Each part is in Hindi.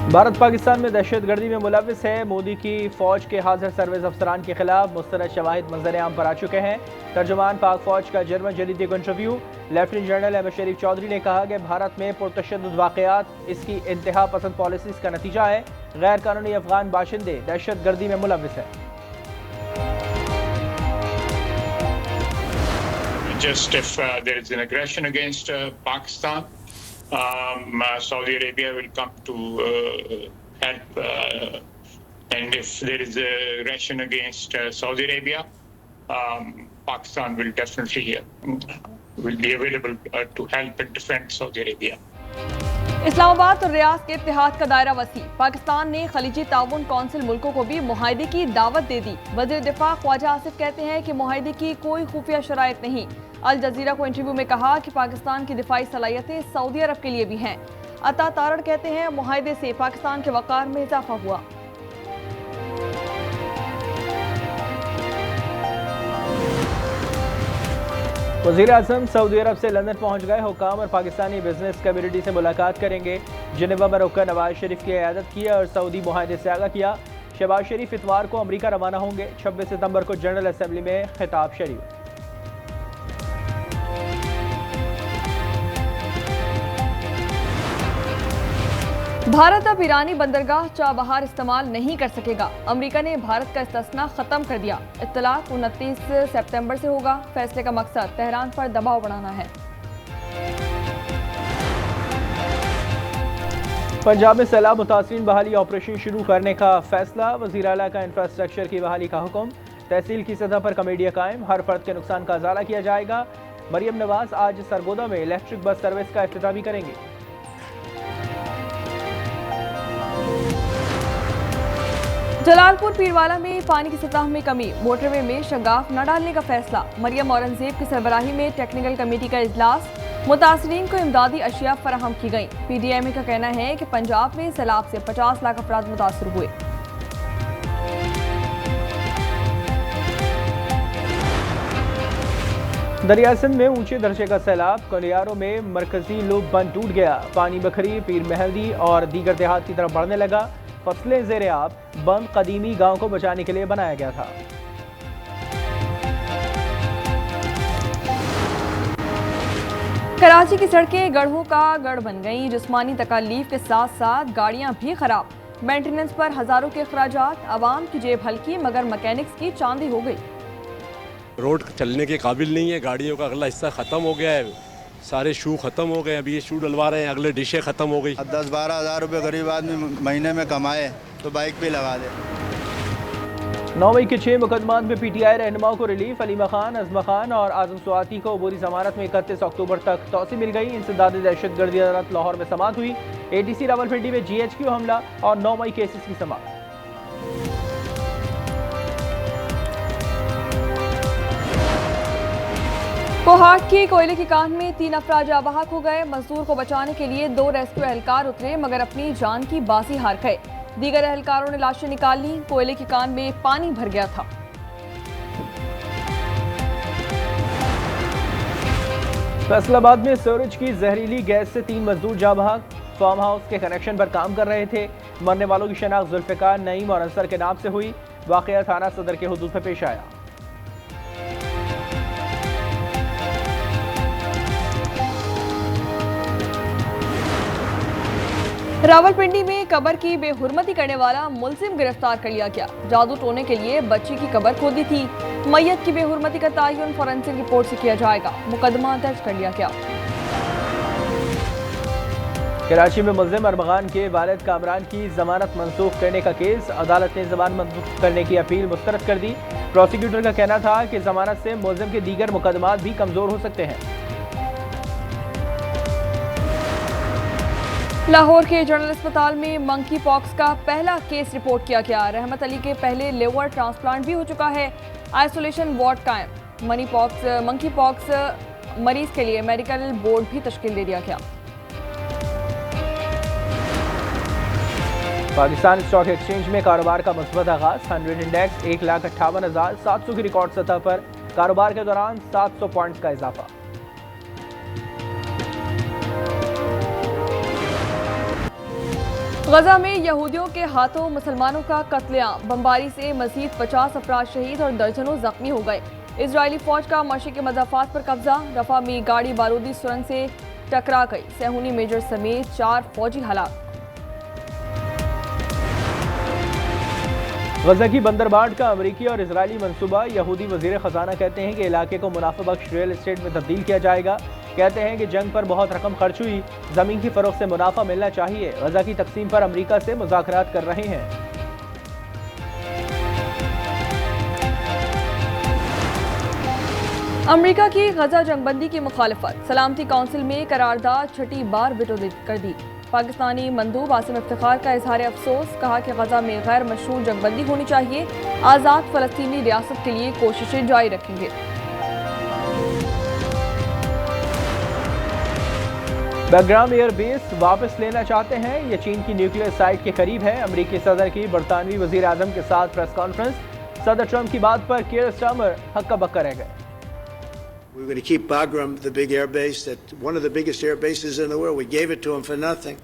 भारत पाकिस्तान में दहशतगर्दी में मुलविस है। मोदी की फौज के हाजिर सर्विस अफसरान के खिलाफ मुस्तरद शवाहिद मंजर आम पर आ चुके हैं। तर्जुमान पाक फौज का जर्मन जरीदे को इंटरव्यू। लेफ्टिनेंट जनरल अहमद शरीफ चौधरी ने कहा कि भारत में पुरतशद्दुद वाक़यात इसकी इंतहा पसंद पॉलिसीज़ का नतीजा है। गैर कानूनी अफगान बाशिंदे दहशतगर्दी में मुलविस हैं। Just if there is an aggression against Pakistan, Saudi Arabia will come to help. And if there is aggression against Saudi Arabia, Pakistan will definitely will be available to help and defend Saudi Arabia. Islamabad और रियाद के इत्तेहाद का दायरा वसी। पाकिस्तान ने खलीजी ताउन कौंसिल मुल्कों को भी मुआहदे की दावत दे दी। वज़ीर दिफा ख्वाजा आसिफ कहते हैं कि मुआहदे की कोई खुफिया शराइत नहीं। अल जजीरा को इंटरव्यू में कहा कि पाकिस्तान की दिफाई सलाहियतें सऊदी अरब के लिए भी हैं। अता तारड़ कहते हैं मुआहदे से पाकिस्तान के वक़ार में इजाफा हुआ। वज़ीर आज़म सऊदी अरब से लंदन पहुंच गए। हुकाम और पाकिस्तानी बिजनेस कम्युनिटी से मुलाकात करेंगे। जिनेवा में रुककर नवाज शरीफ की इयादत की और सऊदी मुआहदे से आगाह किया। शहबाज शरीफ इतवार को अमरीका रवाना होंगे। 26 सितंबर को जनरल असम्बली में खिताब शरीफ। भारत अब ईरानी बंदरगाह चाबहार इस्तेमाल नहीं कर सकेगा। अमेरिका ने भारत का इस्तिस्ना खत्म कर दिया। इत्तलाक 29 सितंबर से होगा। फैसले का मकसद तेहरान पर दबाव बढ़ाना है। पंजाब में सैलाब मुतासरीन बहाली ऑपरेशन शुरू करने का फैसला। वज़ीर आला का इंफ्रास्ट्रक्चर की बहाली का हुक्म। तहसील की सतह पर कमेटियां कायम। हर फर्द के नुकसान का अजाला किया जाएगा। मरियम नवाज आज सरगोदा में इलेक्ट्रिक बस सर्विस का इफ्तिताह भी करेंगे। जलालपुर पीरवाला में पानी की सतह में कमी। मोटरवे में शगाफ न डालने का फैसला। मरियम औरंगजेब की सरबराही में टेक्निकल कमेटी का इजलास। मुतासरीन को इमदादी अशिया फराहम की गई। PDMA का कहना है कि पंजाब में सैलाब से 50 लाख अफराद मुतासर हुए। दरिया सिंध में ऊंचे दर्जे का सैलाब। कोलियारों में मरकजी लूप बंद टूट गया। पानी बखरी, पीर मेहंदी और दीगर देहात की तरफ बढ़ने लगा। फसलें ज़ेरे आब। बंद कदीमी गांव को बचाने के लिए बनाया गया था। कराची की सड़कें गढ़ों का गढ़ बन गईं। जिस्मानी तकालीफ के साथ साथ गाड़ियां भी खराब। मेंटेनेंस पर हजारों के अखराजात। आवाम की जेब हल्की मगर मैकेनिक्स की चांदी हो गई। रोड चलने के काबिल नहीं है। गाड़ियों का अगला हिस्सा ख़त्म हो गया है। सारे शू ख़त्म हो गए। अभी ये शू डलवा रहे हैं। अगले डिशें ख़त्म हो गई। 10-12 हज़ार रुपये गरीब आदमी महीने में कमाए तो बाइक पे लगा दे। 9 मई के 6 मुकदमात में PTI रहनुमाओं को रिलीफ। अलीमा खान, अजमा खान और आजम स्वाति को अबूरी जमानत में 31 अक्टूबर तक तौसी मिल गई। इंसदाद दहशतगर्दी अदालत लाहौर में समाअत हुई। ATC रावलपिंडी में GHQ हमला और 9 मई केसेस की समाअत। कोहाट की कोयले की कान में 3 अफराद जाबाहक हो गए। मजदूर को बचाने के लिए 2 रेस्क्यू एहलकार उतरे मगर अपनी जान की बाजी हार गए। दीगर एहलकारों ने लाशें निकाल ली। कोयले की कान में पानी भर गया था। फैसलाबाद में सूरज की जहरीली गैस से 3 मजदूर जाबाहक। फार्म हाउस के कनेक्शन पर काम कर रहे थे। मरने वालों की शनाख्त जुल्फिकार, नईम और अंसर के नाम से हुई। वाक़या थाना सदर के हुदूद में पेश आया। रावलपिंडी में कब्र की बेहुरमती करने वाला मुलजिम गिरफ्तार कर लिया गया। जादू टोने के लिए बच्ची की कब्र खोदी थी। मैयत की बेहुरमती का तयन फोरेंसिक रिपोर्ट से किया जाएगा। मुकदमा दर्ज कर लिया गया। कराची में मुलजिम अरमगान के वालिद कामरान की जमानत मंसूख करने का केस। अदालत ने जमानत मंसूख करने की अपील मुस्तरद कर दी। प्रोसिक्यूटर का कहना था कि जमानत से मुलजिम के दीगर मुकदमात भी कमजोर हो सकते हैं। लाहौर के जनरल अस्पताल में मंकी पॉक्स का पहला केस रिपोर्ट किया गया। रहमत अली के पहले लिवर ट्रांसप्लांट भी हो चुका है। आइसोलेशन वार्ड कायम। मंकी पॉक्स मरीज के लिए मेडिकल बोर्ड भी तश्कील दे दिया गया। पाकिस्तान स्टॉक एक्सचेंज में कारोबार का मुस्बत आगाज। 100 इंडेक्स 1,58,700 की रिकॉर्ड सतह पर कारोबार के दौरान 700 पॉइंट्स का इजाफा। गजा में यहूदियों के हाथों मुसलमानों का कत्लेआम, बमबारी से मजीद 50 अफराद शहीद और दर्जनों जख्मी हो गए। इजरायली फौज का मशरिकी मज़ाफ़ात पर कब्जा, रफा में गाड़ी बारूदी सुरंग से टकरा गई, सेहूनी मेजर समेत 4 फौजी हलाक। गजा की बंदरबांट का अमरीकी और इजरायली मंसूबा, यहूदी वजीर खजाना कहते हैं कि इलाके को मुनाफा बख्श रियल एस्टेट में तब्दील किया जाएगा। कहते हैं कि जंग पर बहुत रकम खर्च हुई, जमीन की फरोख्त से मुनाफा मिलना चाहिए। गजा की तकसीम पर अमरीका से मुज़ाकरात कर रहे हैं। अमरीका की गजा जंगबंदी की मुखालफत, सलामती काउंसिल में करारदाद छठी बार विटो कर दी। पाकिस्तानी मंदूब आसिम इफ्तिखार का इजहार अफसोस, कहा कि गजा में गैर मशरूत जंगबंदी होनी चाहिए, आज़ाद फ़लस्तीनी रियासत के लिए कोशिशें जारी रखेंगे। बग्राम एयरबेस वापस लेना चाहते हैं, ये चीन की न्यूक्लियर साइट के करीब है। अमरीकी सदर की बरतानवी वजीर आजम के साथ प्रेस कॉन्फ्रेंस, सदर ट्रंप की बात पर कीर स्टार्मर हक्का बक्का रह गए। We're going to keep Bagram, the big air base, that one of the biggest air bases in the world. We gave it to them for nothing.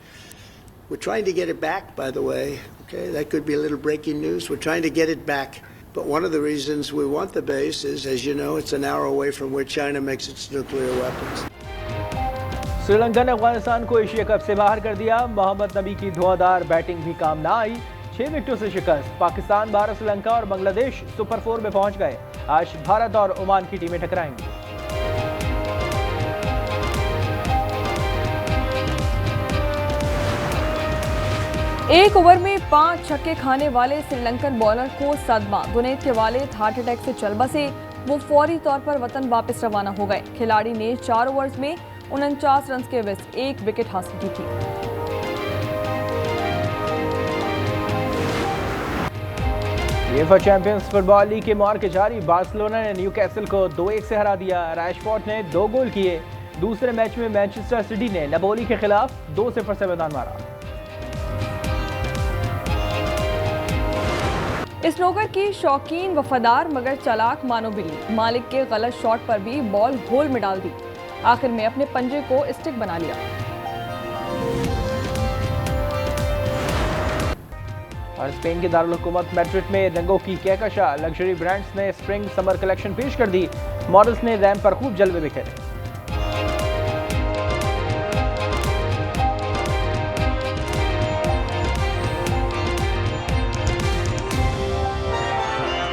We're trying to get it back, by the way. Okay, that could be a little breaking news. We're trying to get it back. But one of the reasons we want the base is, as you know, it's an hour away from where China makes its nuclear weapons. Sri Lanka ने अफगानिस्तान को एशिया कप से बाहर कर दिया। मोहम्मद नबी की धुआंधार बैटिंग भी काम ना आई, 6 विकेटों से शिकस्त। पाकिस्तान, भारत, श्रीलंका और बांग्लादेश सुपर 4 में पहुंच गए। आज भारत और ओमान की टीमें टकराएंगी। एक ओवर में 5 छक्के खाने वाले श्रीलंकन बॉलर को सदमा, गुनेत के वालिद हार्ट अटैक से चल बसे। वो फौरी तौर पर वतन वापस रवाना हो गए। खिलाड़ी ने 4 ओवर्स में 49 रन के एवज 1 विकेट हासिल की थी। यूएफा चैंपियंस फुटबॉल लीग के मुकाबले जारी, बार्सिलोना ने न्यूकैसल को 2-1 से हरा दिया। रैशफोर्ड ने 2 गोल किए। दूसरे मैच में मैनचेस्टर सिटी ने नापोली के खिलाफ 2-0 से मैदान मारा। स्नोकर की शौकीन वफादार मगर चालाक मानो बिल्ली, मालिक के गलत शॉट पर भी बॉल होल में डाल दी, आखिर में अपने पंजे को स्टिक बना लिया। और स्पेन के दारुल हुकूमत मैड्रिड में रंगों की कहकशा, लग्जरी ब्रांड्स ने स्प्रिंग समर कलेक्शन पेश कर दी। मॉडल्स ने रैंप पर खूब जलवे बिखेरे।